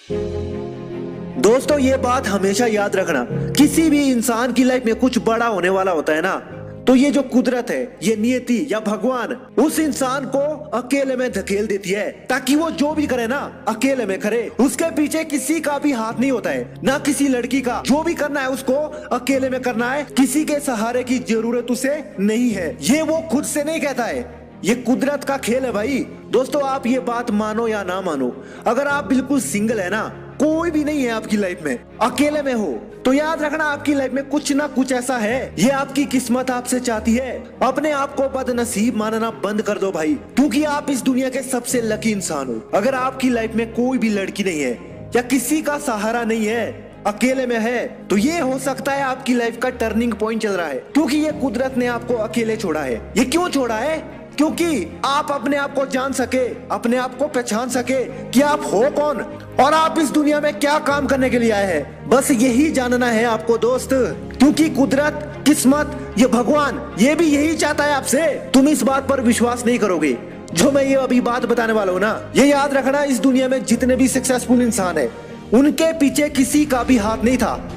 दोस्तों ये बात हमेशा याद रखना, किसी भी इंसान की लाइफ में कुछ बड़ा होने वाला होता है ना, तो ये जो कुदरत है, ये नियति या भगवान उस इंसान को अकेले में धकेल देती है ताकि वो जो भी करे ना अकेले में करे। उसके पीछे किसी का भी हाथ नहीं होता है, ना किसी लड़की का। जो भी करना है उसको अकेले में करना है, किसी के सहारे की जरूरत उसे नहीं है। ये वो खुद से नहीं कहता है, ये कुदरत का खेल है भाई। दोस्तों आप ये बात मानो या ना मानो, अगर आप बिल्कुल सिंगल है ना, कोई भी नहीं है आपकी लाइफ में, अकेले में हो, तो याद रखना आपकी लाइफ में कुछ ना कुछ ऐसा है, ये आपकी किस्मत आपसे चाहती है। अपने आप को बदनसीब मानना बंद कर दो भाई, क्योंकि आप इस दुनिया के सबसे लकी इंसान हो। अगर आपकी लाइफ में कोई भी लड़की नहीं है या किसी का सहारा नहीं है, अकेले में है, तो ये हो सकता है आपकी लाइफ का टर्निंग पॉइंट चल रहा है, क्योंकि ये कुदरत ने आपको अकेले छोड़ा है। ये क्यों छोड़ा है? क्योंकि आप अपने आप को जान सके, अपने आप को पहचान सके कि आप हो कौन और आप इस दुनिया में क्या काम करने के लिए आए हैं। बस यही जानना है आपको दोस्त, क्योंकि कुदरत, किस्मत, ये भगवान, ये भी यही चाहता है आपसे। तुम इस बात पर विश्वास नहीं करोगे जो मैं ये अभी बात बताने वाला हूँ ना। ये याद रखना, इस दुनिया में जितने भी सक्सेसफुल इंसान है, उनके पीछे किसी का भी हाथ नहीं था।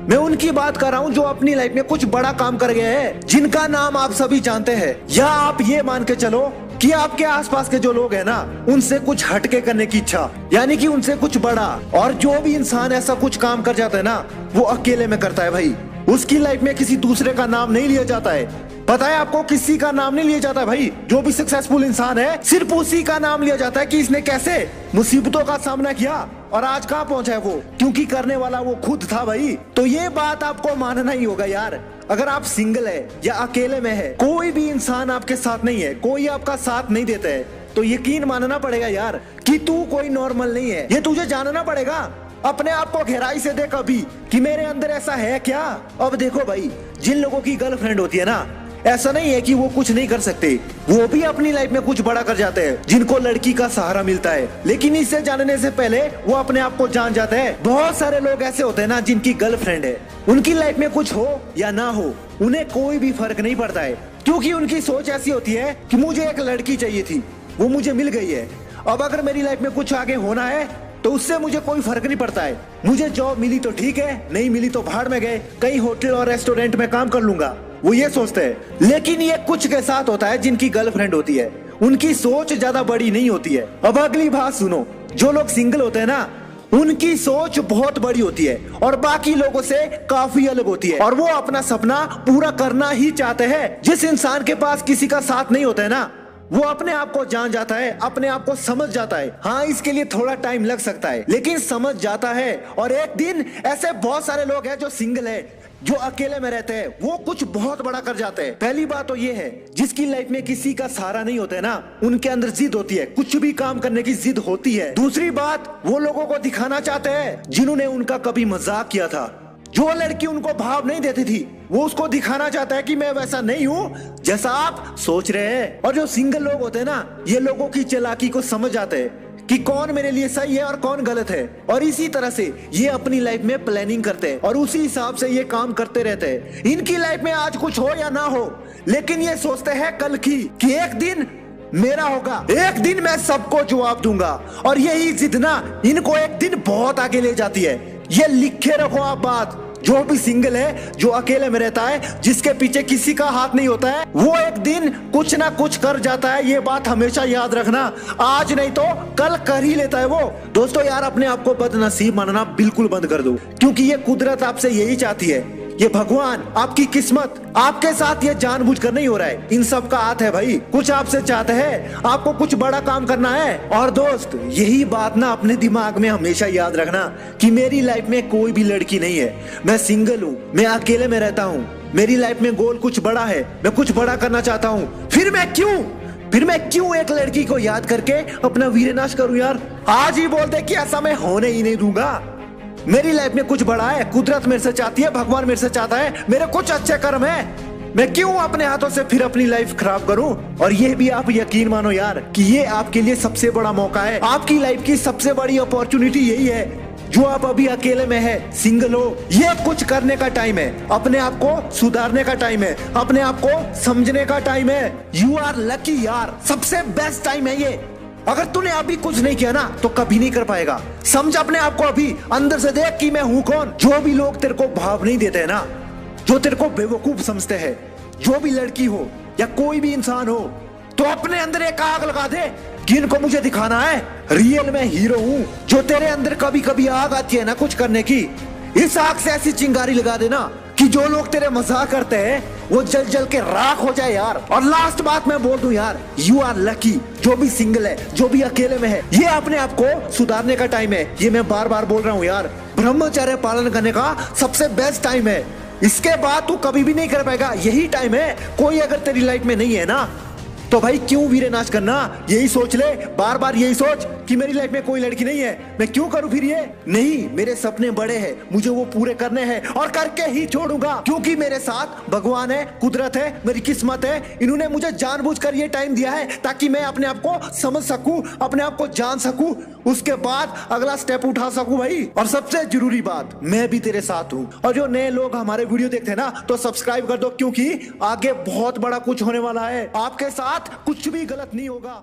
मैं उनकी बात कर रहा हूँ जो अपनी लाइफ में कुछ बड़ा काम कर गए हैं, जिनका नाम आप सभी जानते हैं। या आप ये मान के चलो कि आपके आसपास के जो लोग हैं ना, उनसे कुछ हटके करने की इच्छा, यानी कि उनसे कुछ बड़ा। और जो भी इंसान ऐसा कुछ काम कर जाता है ना, वो अकेले में करता है भाई। उसकी लाइफ में किसी दूसरे का नाम नहीं लिया जाता है। पता है आपको, किसी का नाम नहीं लिया जाता भाई। जो भी सक्सेसफुल इंसान है, सिर्फ उसी का नाम लिया जाता है कि इसने कैसे मुसीबतों का सामना किया और आज कहाँ पहुंचा है वो, क्योंकि करने वाला वो खुद था भाई। तो ये बात आपको मानना ही होगा यार। अगर आप सिंगल है या अकेले में है, कोई भी इंसान आपके साथ नहीं है, कोई आपका साथ नहीं देता है, तो यकीन मानना पड़ेगा यार कि तू कोई नॉर्मल नहीं है। ये तुझे जानना पड़ेगा। अपने आप को गहराई से देख अभी कि मेरे अंदर ऐसा है क्या। अब देखो भाई, जिन लोगों की गर्लफ्रेंड होती है ना, ऐसा नहीं है कि वो कुछ नहीं कर सकते, वो भी अपनी लाइफ में कुछ बड़ा कर जाते हैं, जिनको लड़की का सहारा मिलता है। लेकिन इससे जानने से पहले वो अपने आप को जान जाते हैं। बहुत सारे लोग ऐसे होते हैं ना, जिनकी गर्लफ्रेंड है, उनकी लाइफ में कुछ हो या ना हो, उन्हें कोई भी फर्क नहीं पड़ता है, क्योंकि उनकी सोच ऐसी होती है कि मुझे एक लड़की चाहिए थी, वो मुझे मिल गई है। अब अगर मेरी लाइफ में कुछ आगे होना है तो उससे मुझे कोई फर्क नहीं पड़ता है। मुझे जॉब मिली तो ठीक है, नहीं मिली तो भाड़ में गए, कहीं होटल और रेस्टोरेंट में काम कर लूंगा, वो ये सोचते हैं। लेकिन ये कुछ के साथ होता है जिनकी गर्लफ्रेंड होती है, उनकी सोच ज्यादा बड़ी नहीं होती है। अब अगली बात सुनो, जो लोग सिंगल होते हैं ना, उनकी सोच बहुत बड़ी होती है और बाकी लोगों से काफी अलग होती है, और वो अपना सपना पूरा करना ही चाहते हैं। जिस इंसान के पास किसी का साथ नहीं होता है ना, वो अपने आप को जान जाता है, अपने आप को समझ जाता है। हाँ, इसके लिए थोड़ा टाइम लग सकता है, लेकिन समझ जाता है। और एक दिन ऐसे बहुत सारे लोग हैं जो सिंगल है, जो अकेले में रहते हैं, वो कुछ बहुत बड़ा कर जाते हैं। पहली बात तो ये है, जिसकी लाइफ में किसी का सहारा नहीं होता है ना, उनके अंदर जिद होती है, कुछ भी काम करने की जिद होती है। दूसरी बात, वो लोगों को दिखाना चाहते हैं जिन्होंने उनका कभी मजाक किया था। जो लड़की उनको भाव नहीं देती थी, वो उसको दिखाना चाहता है कि मैं वैसा नहीं हूँ जैसा आप सोच रहे हैं। और जो सिंगल लोग होते हैं ना, ये लोगों की चालाकी को समझ जाते हैं कि कौन मेरे लिए सही है और कौन गलत है, और इसी तरह से ये अपनी लाइफ में प्लानिंग करते हैं और उसी हिसाब से ये काम करते रहते हैं। इनकी लाइफ में आज कुछ हो या ना हो, लेकिन ये सोचते हैं कल की, कि एक दिन मेरा होगा, एक दिन मैं सबको जवाब दूंगा। और यही जिद ना इनको एक दिन बहुत आगे ले जाती है। ये लिखे रखो आप बात, जो भी सिंगल है, जो अकेले में रहता है, जिसके पीछे किसी का हाथ नहीं होता है, वो एक दिन कुछ ना कुछ कर जाता है। ये बात हमेशा याद रखना, आज नहीं तो कल कर ही लेता है वो। दोस्तों यार, अपने आप को बदनसीब मानना बिल्कुल बंद कर दो, क्योंकि ये कुदरत आपसे यही चाहती है। ये भगवान, आपकी किस्मत आपके साथ ये जानबूझकर नहीं हो रहा है, इन सब का हाथ है भाई। कुछ आपसे चाहते हैं, आपको कुछ बड़ा काम करना है। और दोस्त, यही बात ना अपने दिमाग में हमेशा याद रखना कि मेरी लाइफ में कोई भी लड़की नहीं है, मैं सिंगल हूँ, मैं अकेले में रहता हूँ, मेरी लाइफ में गोल कुछ बड़ा है, मैं कुछ बड़ा करना चाहता हूँ। फिर मैं क्यों एक लड़की को याद करके अपना वीरनाश करूँ यार। आज ही बोल दे कि ऐसा मैं होने ही नहीं दूंगा। मेरी लाइफ में कुछ बड़ा है, कुदरत मेरे से चाहती है, भगवान मेरे से चाहता है, मेरे कुछ अच्छे कर्म है। मैं क्यों अपने हाथों से फिर अपनी लाइफ खराब करूं। और ये भी आप यकीन मानो यार कि ये आपके लिए सबसे बड़ा मौका है, आपकी लाइफ की सबसे बड़ी अपॉर्चुनिटी यही है। जो आप अभी अकेले में है, सिंगल हो, ये कुछ करने का टाइम है, अपने आप को सुधारने का टाइम है, अपने आप को समझने का टाइम है। यू आर लकी यार, सबसे बेस्ट टाइम है ये। अगर तूने अभी कुछ नहीं किया ना तो कभी नहीं कर पाएगा। समझ अपने आप को अभी, अंदर से देख कि मैं हूं कौन। जो भी लोग तेरे को भाव नहीं देते हैं ना, जो तेरे को बेवकूफ समझते हैं, जो भी लड़की हो या कोई भी इंसान हो, तो अपने अंदर एक आग लगा दे कि इनको मुझे दिखाना है रियल में हीरो हूं। जो तेरे अंदर कभी कभी आग आती है ना कुछ करने की, इस आग से ऐसी चिंगारी लगा देना कि जो लोग तेरे मजाक करते हैं वो जल जल के राख हो जाए यार। और लास्ट बात मैं बोल दूं यार, यू आर लकी। जो भी सिंगल है, जो भी अकेले में है, ये अपने आप को सुधारने का टाइम है। ये मैं बार बार बोल रहा हूँ यार, ब्रह्मचर्य पालन करने का सबसे बेस्ट टाइम है। इसके बाद तू कभी भी नहीं कर पाएगा, यही टाइम है। कोई अगर तेरी लाइफ में नहीं है ना तो भाई क्यों वीरे नाश करना। यही सोच ले, बार बार यही सोच कि मेरी लाइफ में कोई लड़की नहीं है, मैं क्यों करूं फिर ये। नहीं, मेरे सपने बड़े हैं, मुझे वो पूरे करने हैं और करके ही छोड़ूंगा। क्योंकि मेरे साथ भगवान है, कुदरत है, मेरी किस्मत है। इन्होंने मुझे जानबूझकर ये टाइम दिया है ताकि मैं अपने आप को समझ सकूं, अपने आप को जान सकूं, उसके बाद अगला स्टेप उठा सकूं भाई। और सबसे जरूरी बात, मैं भी तेरे साथ हूं। और जो नए लोग हमारे वीडियो देखते हैं ना तो सब्सक्राइब कर दो, क्योंकि आगे बहुत बड़ा कुछ होने वाला है। आपके साथ कुछ भी गलत नहीं होगा।